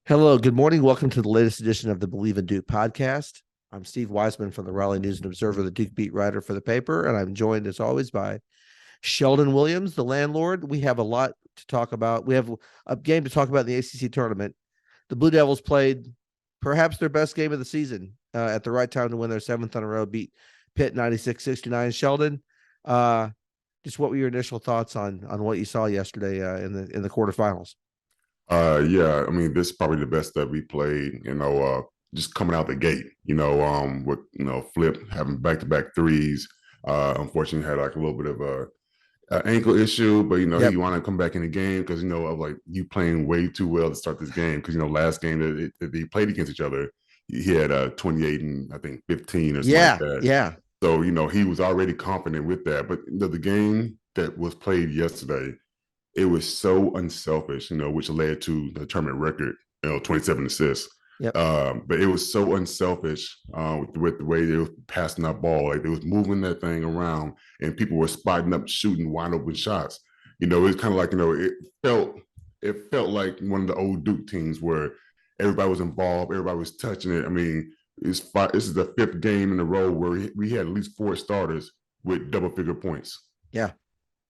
Hello, good morning. Welcome to the latest edition of the Believe in Duke podcast. I'm Steve Wiseman from the Raleigh News and Observer, the Duke beat writer for the paper, and I'm joined as always by Sheldon Williams, the landlord. We have a lot to talk about. We have a game to talk about in the ACC tournament. The Blue Devils played perhaps their best game of the season at the right time to win their seventh in a row, beat Pitt 96-69. Sheldon, just what were your initial thoughts on what you saw yesterday in the quarterfinals? Yeah, I mean, this is probably the best that we played, just coming out the gate, with, Flip having back-to-back threes. Unfortunately had like a little bit of a ankle issue, but, he Yep. wanted to come back in the game because, of like you playing way too well to start this game. Because, last game that they played against each other, he had 28 and I think 15 or something like Yeah. that. Yeah. So, he was already confident with that. But the game that was played yesterday, it was so unselfish, which led to the tournament record, 27 assists. Yep. But it was so unselfish with the way they were passing that ball. Like they was moving that thing around and people were spotting up, shooting wide open shots. It was kind of like, it felt like one of the old Duke teams where everybody was involved, everybody was touching it. I mean, this is the fifth game in a row where we had at least four starters with double figure points. Yeah.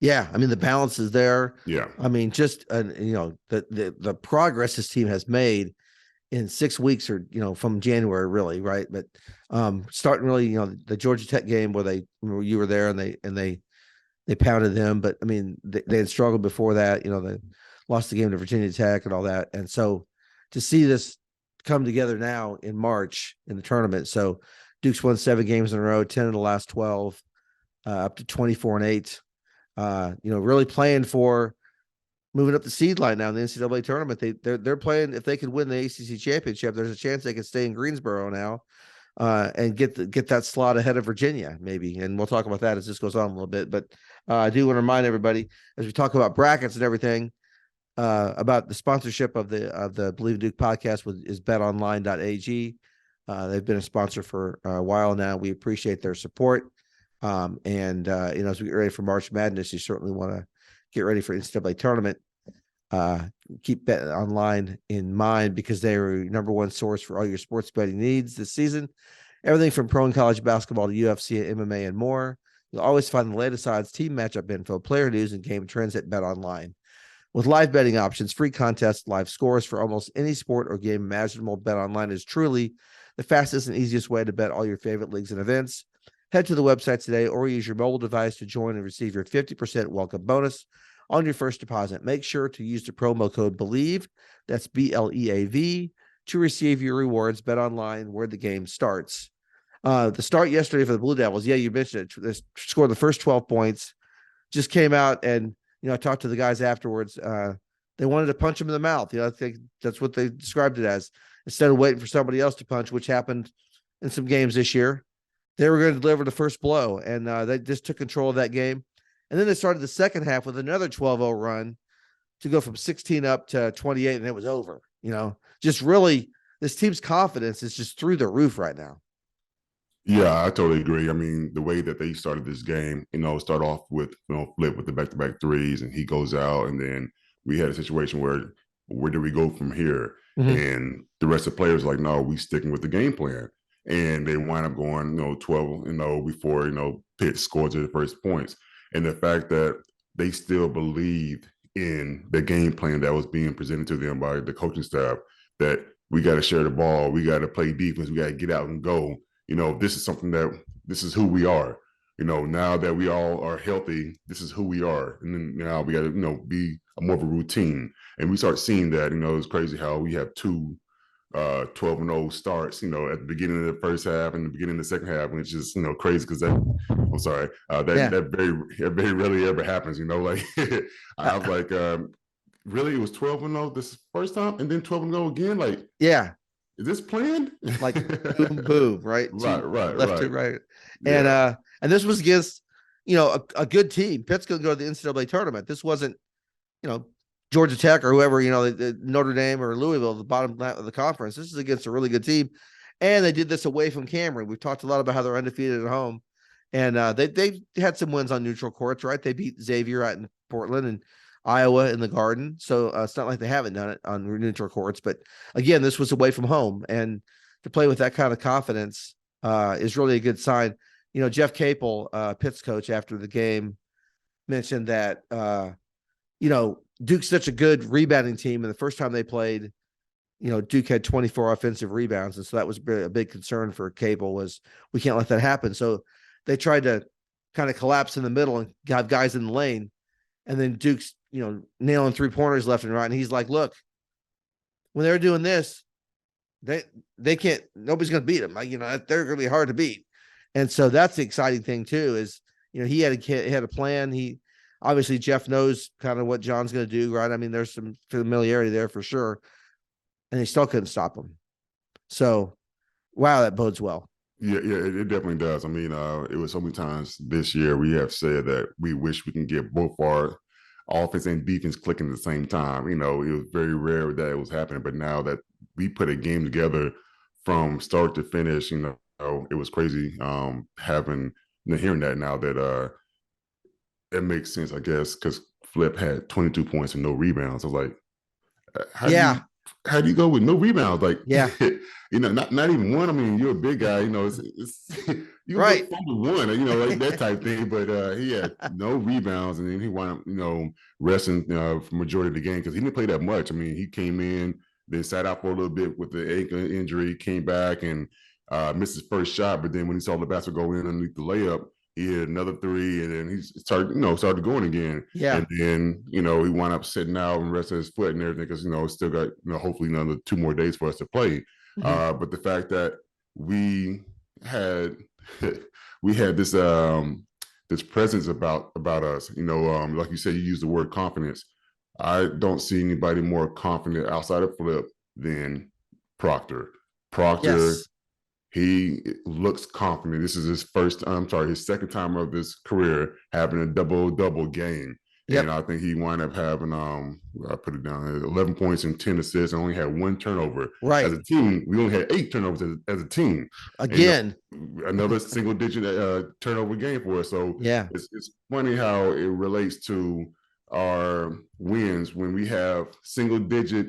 Yeah. I mean, the balance is there. Yeah. I mean, just the progress this team has made in 6 weeks or from January, really, right? But starting really, the Georgia Tech game where you were there and they pounded them, but I mean they had struggled before that. They lost the game to Virginia Tech and all that, and so to see this come together now in March in the tournament. So Duke's won 7 games in a row, 10 of the last 12, up to 24-8. Really playing for moving up the seed line now in the NCAA tournament. They're playing, if they could win the ACC championship, there's a chance they could stay in Greensboro now and get that slot ahead of Virginia, maybe. And we'll talk about that as this goes on a little bit. But I do want to remind everybody as we talk about brackets and everything about the sponsorship of the Believe in Duke podcast is betonline.ag. They've been a sponsor for a while now. We appreciate their support. As we get ready for March Madness, you certainly want to get ready for NCAA tournament. Keep Bet Online in mind because they are your number one source for all your sports betting needs this season. Everything from pro and college basketball to UFC, MMA, and more. You'll always find the latest odds, team matchup info, player news, and game trends at Bet Online. With live betting options, free contests, live scores for almost any sport or game imaginable, Bet Online is truly the fastest and easiest way to bet all your favorite leagues and events. Head to the website today or use your mobile device to join and receive your 50% welcome bonus on your first deposit. Make sure to use the promo code BELIEVE, that's BLEAV, to receive your rewards. Bet Online, where the game starts. The start yesterday for the Blue Devils, yeah, you mentioned it. They scored the first 12 points, just came out and, I talked to the guys afterwards. They wanted to punch him in the mouth. I think that's what they described it as. Instead of waiting for somebody else to punch, which happened in some games this year, they were going to deliver the first blow, and they just took control of that game. And then they started the second half with another 12-0 run to go from 16 up to 28, and it was over. Just really, this team's confidence is just through the roof right now. Yeah, I totally agree. I mean, the way that they started this game, start off with, Flip with the back-to-back threes, and he goes out, and then we had a situation where do we go from here? Mm-hmm. And the rest of the players like, no, we sticking with the game plan. And they wind up going, 12, before, Pitt scores their first points. And the fact that they still believed in the game plan that was being presented to them by the coaching staff, that we got to share the ball, we got to play defense, we got to get out and go. This is something this is who we are. Now that we all are healthy, this is who we are. And then now we got to, be more of a routine. And we start seeing that, it's crazy how we have two 12-0 starts, at the beginning of the first half and the beginning of the second half, which is, crazy because that very rarely ever happens, like I was like, really, it was 12-0 this first time and then 12-0 again? Like, yeah. Is this planned? Like boom, boom, right? Right, Left to right. right. Yeah. And this was against, a good team. Pitt's going to go to the NCAA tournament. This wasn't, Georgia Tech or whoever, Notre Dame or Louisville, the bottom of the conference. This is against a really good team. And they did this away from Cameron. We've talked a lot about how they're undefeated at home. And they had some wins on neutral courts, right? They beat Xavier out in Portland. And Iowa in the Garden. So it's not like they haven't done it on neutral courts. But again, this was away from home, and to play with that kind of confidence is really a good sign. Jeff Capel, Pitt's coach, after the game mentioned that Duke's such a good rebounding team, and the first time they played, Duke had 24 offensive rebounds, and so that was a big concern for Capel, was we can't let that happen. So they tried to kind of collapse in the middle and have guys in the lane, and then Duke's nailing 3-pointers left and right, and he's like, look, when they're doing this, they can't, nobody's going to beat them. They're going to be hard to beat. And so that's the exciting thing too, is he had a plan. He obviously, Jeff knows kind of what John's going to do, right? I mean, there's some familiarity there for sure, and he still couldn't stop him. So, wow, that bodes well. Yeah, it definitely does. I mean, it was so many times this year we have said that we wish we can get both our offense and defense clicking at the same time. It was very rare that it was happening, but now that we put a game together from start to finish, it was crazy hearing that now that it makes sense, I guess, because Flip had 22 points and no rebounds. I was like, how do you go with no rebounds? Like, not even one. I mean, you're a big guy, it's you right with one, like that type thing. But he had no rebounds, and then he wound up, resting for majority of the game because he didn't play that much. I mean, he came in, then sat out for a little bit with the ankle injury, came back and missed his first shot. But then when he saw the basket go in underneath the layup, he hit another 3, and then he started going again. Yeah. And then, he wound up sitting out and resting his foot and everything because, still got, hopefully another 2 more days for us to play. Mm-hmm. But the fact that we had this this presence about us, like you said, you used the word confidence. I don't see anybody more confident outside of Flip than Proctor. Yes. He looks confident. This is his second time of his career having a double game. Yep. And I think he wound up having, I put it down, 11 points and 10 assists and only had 1 turnover. Right. As a team, we only had 8 turnovers as a team. Again. Another single-digit turnover game for us. So yeah, it's funny how it relates to our wins when we have single-digit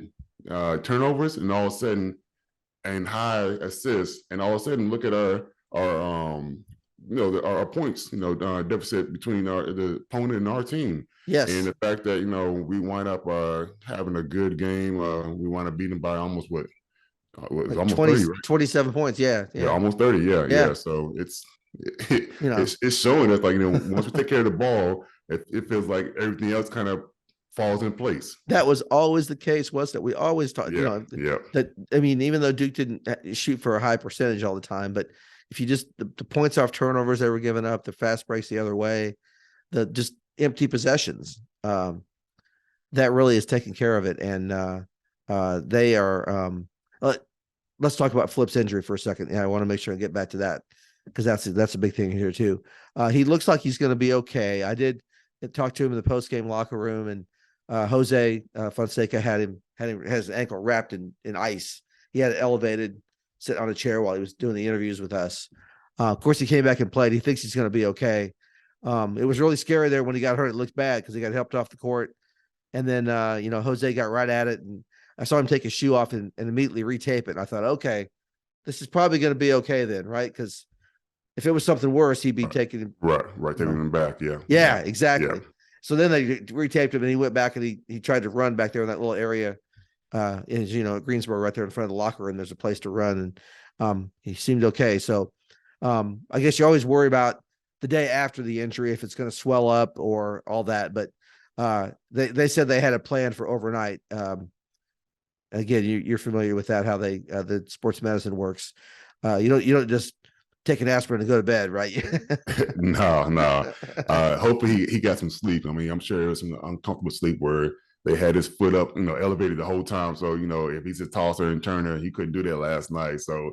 turnovers and all of a sudden, and high assists, and all of a sudden look at our points, deficit between the opponent and our team. Yes. And the fact that, we wind up having a good game, we wind up beating by almost what? Like almost 20, 30, right? 27 points. Yeah. Almost 30. Yeah. So it's showing us, like, once we take care of the ball, it feels like everything else kind of falls in place. That was always the case, wasn't it? We always talked, that, I mean, even though Duke didn't shoot for a high percentage all the time, but if you just, the points off turnovers they were giving up, the fast breaks the other way, the just empty possessions, that really is taking care of it. And they are, let's talk about Flip's injury for a second. Yeah, I want to make sure I get back to that because that's a big thing here too. He looks like he's going to be okay. I did talk to him in the post-game locker room, and Jose Fonseca had his ankle wrapped in ice. He had it elevated, sit on a chair while he was doing the interviews with us. Of course, he came back and played. He thinks he's going to be okay. It was really scary there when he got hurt. It looked bad because he got helped off the court. And then, Jose got right at it, and I saw him take his shoe off and immediately retape it. And I thought, okay, this is probably going to be okay then, right? Because if it was something worse, he'd be taking him. Right, taking him back, yeah. Yeah, exactly. Yeah. So then they retaped him, and he went back and he tried to run back there in that little area, at Greensboro, right there in front of the locker room. There's a place to run, and he seemed okay. So I guess you always worry about the day after the injury if it's going to swell up or all that. But they said they had a plan for overnight. Again, you're familiar with that, how the sports medicine works. You don't just take an aspirin and go to bed, right? No. Hopefully he got some sleep. I mean, I'm sure it was some uncomfortable sleep where they had his foot up, elevated the whole time. So, if he's a tosser and turner, he couldn't do that last night. So,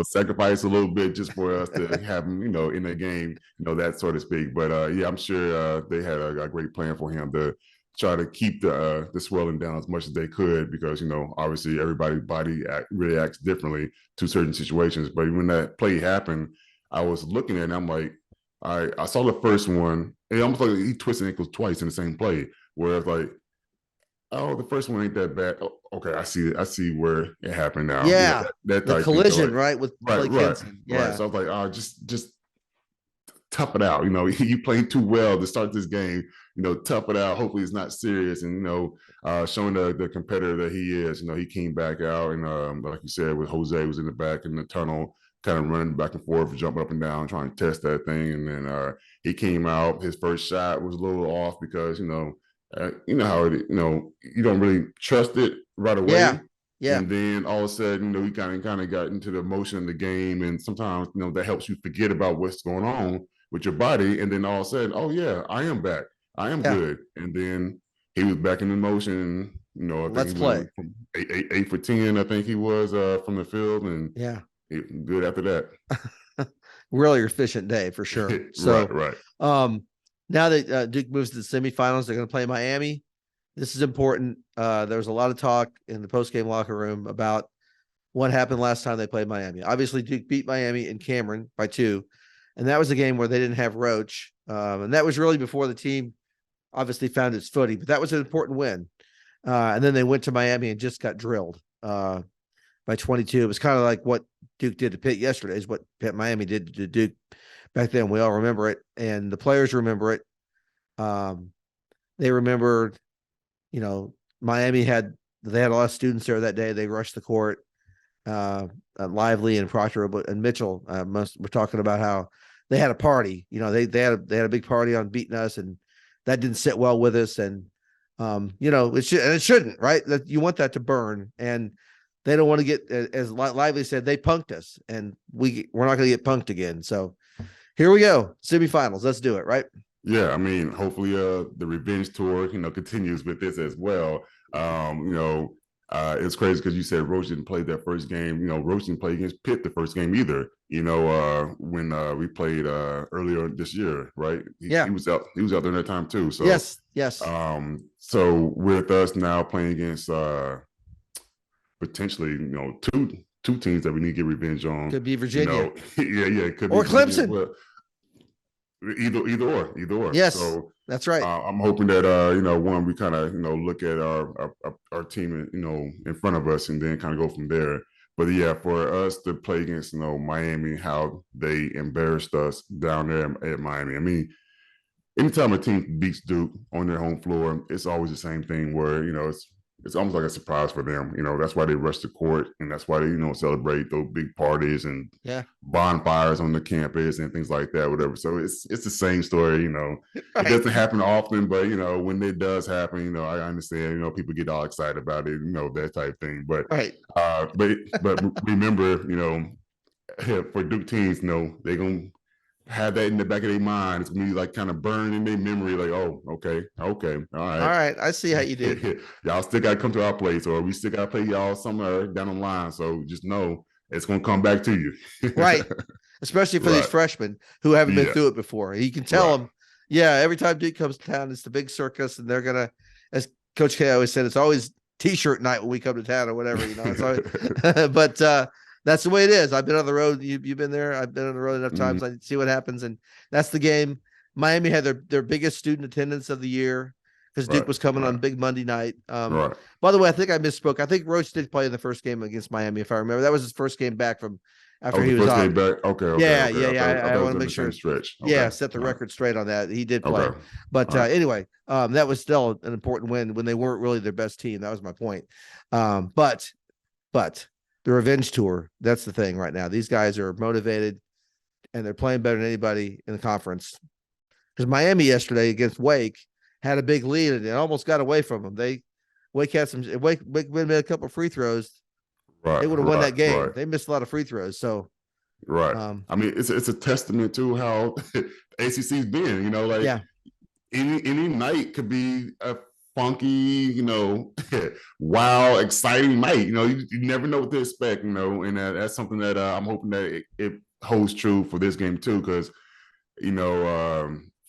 sacrifice a little bit just for us to have him, in the game, that so to speak. But I'm sure they had a great plan for him to try to keep the swelling down as much as they could, because obviously everybody's body really acts differently to certain situations. But when that play happened, I was looking at it and I'm like, I saw the first one, and almost like he twisted ankles twice in the same play, where it's like oh, the first one ain't that bad. Oh, okay, I see it. I see where it happened now. Yeah, Yeah, that the type thing. So collision, like, right, with right, Blake right, Henson. right. Yeah, So I was like, oh, just tough it out. You know, you played too well to start this game. You know, tough it out. Hopefully, it's not serious. And showing the competitor that he is. You know, he came back out and like you said, with Jose was in the back in the tunnel, kind of running back and forth, jumping up and down, trying to test that thing. And then he came out. His first shot was a little off because you know how it. You don't really trust it right yeah, away. yeah, And then all of a sudden, you kind of got into the motion of the game, and sometimes that helps you forget about what's going on with your body, and then all of a sudden, oh yeah, I am back, I am yeah. good, and then he was back in the motion. I think Let's he went play. from 8 for 10. I think he was from the field, and Yeah. good after that. Really efficient day for sure. Right, So, right. now that Duke moves to the semifinals, they're going to play Miami. This is important. There was a lot of talk in the post-game locker room about what happened last time they played Miami. Obviously, Duke beat Miami in Cameron by 2, and that was a game where they didn't have Roach, and that was really before the team obviously found its footing. But that was an important win. And then they went to Miami and just got drilled by 22. It was kind of like what Duke did to Pitt yesterday, is what Miami did to Duke back then. We all remember it, and the players remember it. They remembered, Miami had a lot of students there that day. They rushed the court. Lively and Proctor and Mitchell were talking about how they had a party. They had a big party on beating us, and that didn't sit well with us. And it shouldn't, right? That you want that to burn, and they don't want to get, as Lively said, they punked us, and we're not going to get punked again. So here we go, semifinals. Let's do it, right? Yeah, I mean, hopefully, the revenge tour, continues with this as well. It's crazy because you said Roach didn't play that first game. Roach didn't play against Pitt the first game either. When we played earlier this year, right? Yeah. He was out. He was out there that time too. So yes. So with us now playing against potentially, two teams that we need to get revenge on. Could be Virginia. Yeah, it could or be Clemson. Well, either or. Yes, so that's right. I'm hoping that one, we kind of look at our team in front of us, and then kind of go from there. But yeah, for us to play against Miami, how they embarrassed us down there at Miami. I mean, anytime a team beats Duke on their home floor, it's always the same thing where it's almost like a surprise for them. That's why they rush the court, and that's why they celebrate those big parties and bonfires on the campus and things like that, whatever. So it's the same story. Right. It doesn't happen often, but when it does happen, I understand. People get all excited about it, that type thing. But but remember, for Duke teams, they're gonna have that in the back of their mind. It's gonna be like kind of burned in their memory, like, oh, okay, all right, I see how you do. Y'all still gotta come to our place, or we still gotta play y'all somewhere down the line. So just know it's gonna come back to you. Right. Especially for these freshmen who haven't been through it before. You can tell them, every time Duke comes to town, it's the big circus, and they're gonna, as Coach K always said, it's always t-shirt night when we come to town or whatever, It's always, but that's the way it is. I've been on the road. You've been there. I've been on the road enough times. I see what happens, and that's the game. Miami had their biggest student attendance of the year because Duke was coming on big Monday night. By the way, I think I misspoke. I think Roach did play in the first game against Miami, if I remember. That was his first game back from after he was out. Game back? Okay. I want to make sure. Stretch. Set the record straight on that. He did play. But anyway, that was still an important win when they weren't really their best team. That was my point. But the revenge tour, that's the thing right now. These guys are motivated, and they're playing better than anybody in the conference. Because Miami yesterday against Wake had a big lead, and it almost got away from them. Wake made a couple of free throws. They would have won that game. They missed a lot of free throws. So I mean, it's a testament to how ACC's been. Any night could be a funky, wow, exciting night. You never know what to expect, and that's something that I'm hoping that it holds true for this game too, because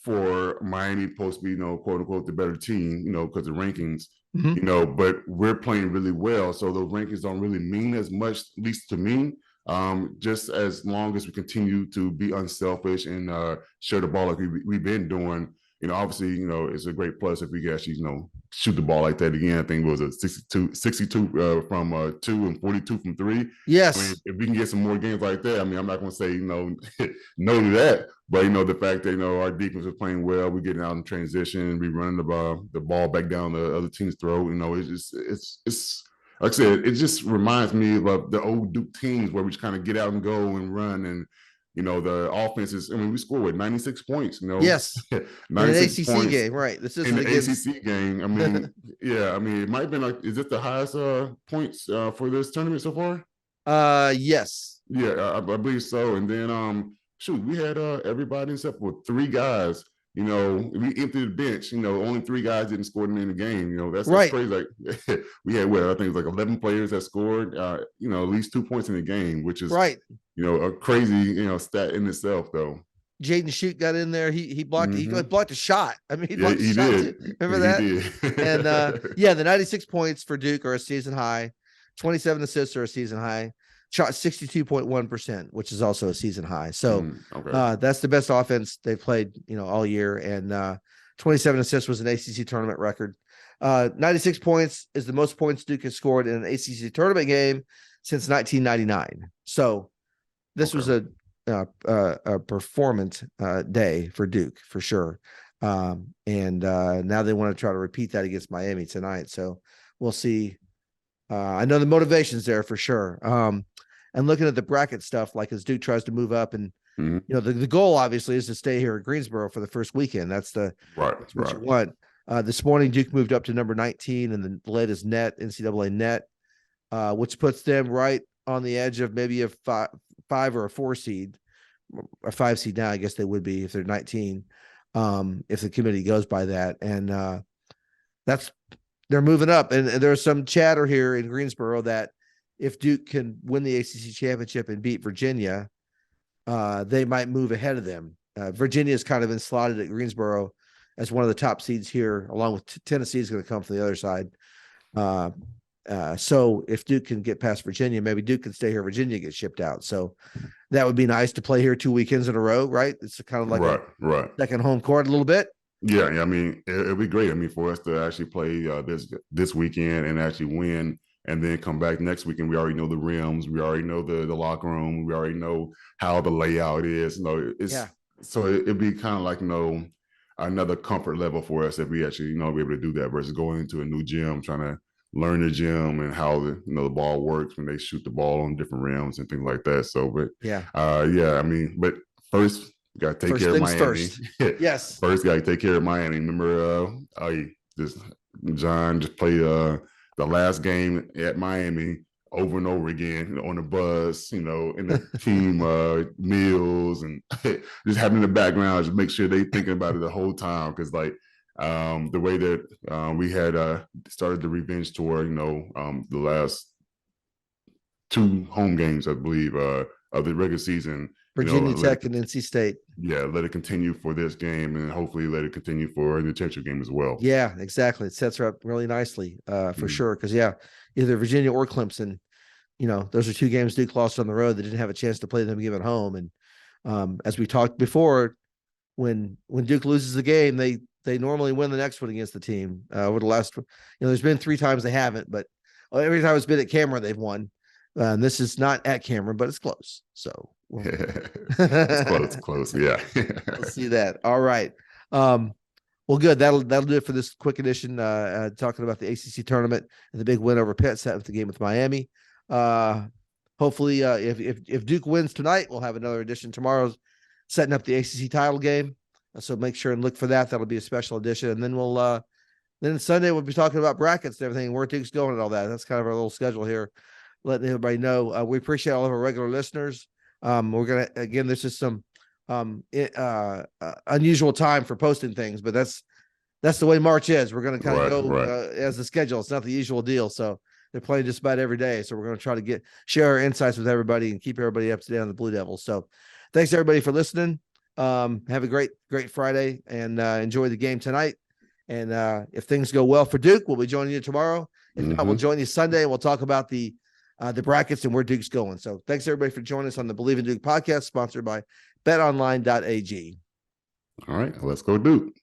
for Miami supposed to be, quote unquote, the better team, because of rankings, but we're playing really well, so those rankings don't really mean as much, at least to me. Just as long as we continue to be unselfish and share the ball like we've been doing, obviously, it's a great plus if we can actually, shoot the ball like that again. I think it was a 62 from 2 and 42 from 3. I mean, Yes. if we can get some more games like that, I mean, I'm not going to say, no to that. But, the fact that, our defense is playing well, we're getting out in transition, we running the ball back down the other team's throat. It's like I said, it just reminds me of the old Duke teams where we just kind of get out and go and run. And, the offense is, I mean, we scored with 96 points, Yes. 96 in an ACC points game, right? This in isn't the against. ACC game. I mean, yeah, I mean, it might have been like, is it the highest points for this tournament so far? Yes. Yeah, I believe so. And then, shoot, we had everybody except for 3 guys. We emptied the bench. Only 3 guys didn't score in the game. That's Right. crazy. Like we had, I think it was like 11 players that scored. At least 2 points in the game, which is right. A crazy stat in itself, though. Jaden Shute got in there. He blocked. Mm-hmm. He blocked a shot. I mean, he blocked a he shot did. too. Remember that? He did. And yeah, the 96 points for Duke are a season high. 27 assists are a season high. Shot 62.1%, which is also a season high. So okay. That's the best offense they've played, all year. And 27 assists was an ACC tournament record. 96 points is the most points Duke has scored in an ACC tournament game since 1999. So this was a performance day for Duke for sure. And now they want to try to repeat that against Miami tonight. So we'll see. I know the motivation's there for sure. And looking at the bracket stuff, like as Duke tries to move up and, the goal obviously is to stay here at Greensboro for the first weekend. That's what you want. This morning, Duke moved up to number 19 in the latest NCAA net, which puts them right on the edge of maybe a 5 or a 4 seed, a 5 seed now. I guess they would be if they're 19, if the committee goes by that. And they're moving up. And there's some chatter here in Greensboro that if Duke can win the ACC championship and beat Virginia, they might move ahead of them. Virginia has kind of been slotted at Greensboro as one of the top seeds here, along with Tennessee is going to come from the other side. So if Duke can get past Virginia, maybe Duke can stay here. Virginia gets shipped out. So that would be nice to play here 2 weekends in a row, right? It's kind of like a second home court a little bit. Yeah, I mean, it'd be great. I mean, for us to actually play this weekend and actually win, and then come back next weekend. We already know the rims. We already know the locker room. We already know how the layout is. So it'd be kind of like another comfort level for us if we actually be able to do that versus going into a new gym, trying to learn the gym and how the ball works when they shoot the ball on different rims and things like that. So, but I mean, but first. Got to take care of Miami. First. Yes. First, got to take care of Miami. Remember, John just played the last game at Miami over and over again on the bus, in the team meals, and just having in the background, just make sure they thinking about it the whole time. Because the way that we had started the revenge tour, the last 2 home games, I believe, of the regular season. Virginia Tech and NC State. Yeah, let it continue for this game, and hopefully let it continue for the championship game as well. Yeah, exactly. It sets her up really nicely for sure. Because either Virginia or Clemson, those are 2 games Duke lost on the road. They didn't have a chance to play them game at home. And as we talked before, when Duke loses a game, they normally win the next one against the team. Over the last, there's been 3 times they haven't, but every time it's been at Cameron, they've won. And this is not at Cameron, but it's close. So it's close. Yeah. We'll see that. All right. Well, good. That'll do it for this quick edition, talking about the ACC tournament and the big win over Pitt, set up the game with Miami. Hopefully, if Duke wins tonight, we'll have another edition tomorrow, setting up the ACC title game. So make sure and look for that. That'll be a special edition. And then then Sunday we'll be talking about brackets and everything, where Duke's going and all that. That's kind of our little schedule here, letting everybody know. We appreciate all of our regular listeners. We're gonna, again, this is some unusual time for posting things, but that's the way March is. We're gonna kind of go as the schedule. It's not the usual deal, so they're playing just about every day. So we're gonna try to share our insights with everybody and keep everybody up to date on the Blue Devils. So thanks everybody for listening. Have a great Friday, and enjoy the game tonight. And if things go well for Duke, we'll be joining you tomorrow. If not, we'll join you Sunday, and we'll talk about the brackets and where Duke's going. So thanks everybody for joining us on the Believe in Duke podcast, sponsored by betonline.ag. All right, let's go Duke.